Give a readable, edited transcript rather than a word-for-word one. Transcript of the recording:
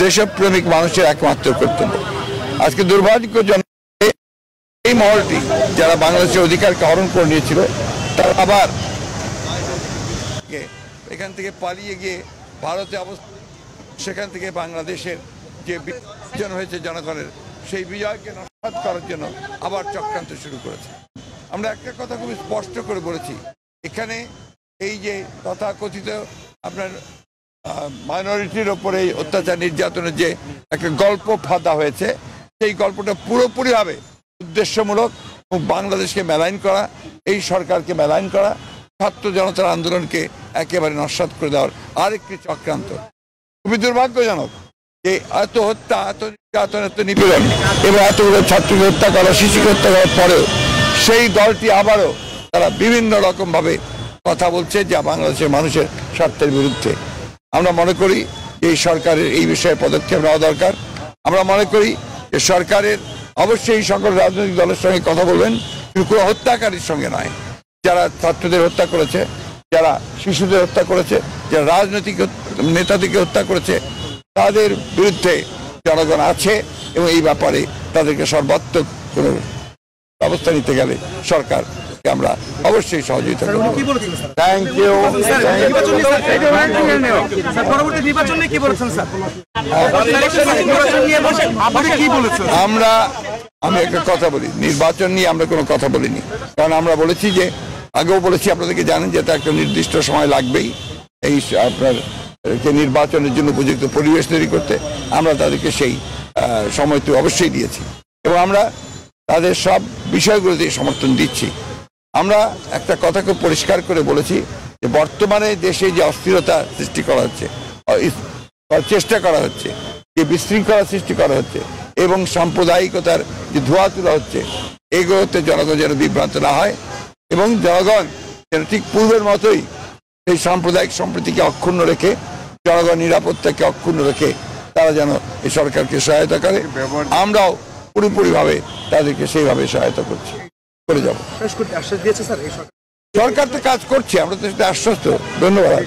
দেশপ্রেমিক মানুষের একমাত্র কর্তব্য। আজকে দুর্ভাগ্যজনক এই মহলটি যারা বাংলাদেশের অধিকারকে হরণ করে নিয়েছিল তারা আবার এখান থেকে পালিয়ে গিয়ে ভারতে অবস্থান, সেখান থেকে বাংলাদেশের যে বিভাজন হয়েছে জনগণের সেই বিজয়কে নস্যাৎ করার জন্য আবার চক্রান্ত শুরু করেছে। আমরা একটা কথা খুব স্পষ্ট করে বলেছি, এখানে এই যে তথাকথিত আপনার মাইনরিটির ওপরে অত্যাচার নির্যাতনের যে একটা গল্প ফাঁদা হয়েছে, সেই গল্পটা পুরোপুরিভাবে উদ্দেশ্যমূলক বাংলাদেশকে মেলাইন করা, এই সরকারকে মেলাইন করা, ছাত্র জনতার আন্দোলনকে একেবারে নস্যাৎ করে দেওয়ার আরেকটি চক্রান্ত। খুবই দুর্ভাগ্যজনক যে এত হত্যা, এত নির্যাতন, এত নিপীড়ন এবং এতগুলো ছাত্রকে হত্যা করা, শিশুকে হত্যা করার পরেও সেই দলটি আবারও তারা বিভিন্ন রকমভাবে কথা বলছে যা বাংলাদেশের মানুষের স্বার্থের বিরুদ্ধে। আমরা মনে করি যে এই সরকারের এই বিষয়ে পদক্ষেপ নেওয়া দরকার। আমরা মনে করি যে সরকারের অবশ্যই এই সকল রাজনৈতিক দলের সঙ্গে কথা বলবেন, কিন্তু কোনো হত্যাকারীর সঙ্গে নয়। যারা ছাত্রদের হত্যা করেছে, যারা শিশুদের হত্যা করেছে, যারা রাজনৈতিক নেতাদেরকে হত্যা করেছে, তাদের বিরুদ্ধে জনগণ আছে এবং এই ব্যাপারে তাদেরকে সর্বাত্মক কোনো ব্যবস্থা নিতে গেলে সরকারকে আমরা অবশ্যই সহযোগিতা করব। Thank you. আমি একটা কথা বলি, নির্বাচন নিয়ে আমরা কোনো কথা বলিনি, কারণ আমরা বলেছি যে আগেও বলেছি, আপনাদেরকে জানেন যে তা একটা নির্দিষ্ট সময় লাগবেই এই আপনার নির্বাচনের জন্য উপযুক্ত পরিবেশ তৈরি করতে। আমরা তাদেরকে সেই সময়টি অবশ্যই দিয়েছি এবং আমরা তাদের সব বিষয়গুলোতে সমর্থন দিচ্ছি। আমরা একটা কথা খুব পরিষ্কার করে বলেছি যে বর্তমানে দেশে যে অস্থিরতা সৃষ্টি করা হচ্ছে, চেষ্টা করা হচ্ছে, যে বিশৃঙ্খলা সৃষ্টি করা হচ্ছে এবং সাম্প্রদায়িকতার যে ধোঁয়া তোলা হচ্ছে, এগুলোতে জনগণ যেন বিভ্রান্ত না হয় এবং জনগণ যেন ঠিক পূর্বের মতোই সেই সাম্প্রদায়িক সম্প্রীতিকে অক্ষুণ্ণ রেখে, জনগণ নিরাপত্তাকে অক্ষুণ্ণ রেখে তারা যেন এই সরকারকে সহায়তা করে। আমরাও পুরোপুরিভাবে তাদেরকে সেইভাবে সহায়তা করে যাব। সরকার তো কাজ করছে, আমরা তো সেটা আশ্বস্ত। ধন্যবাদ।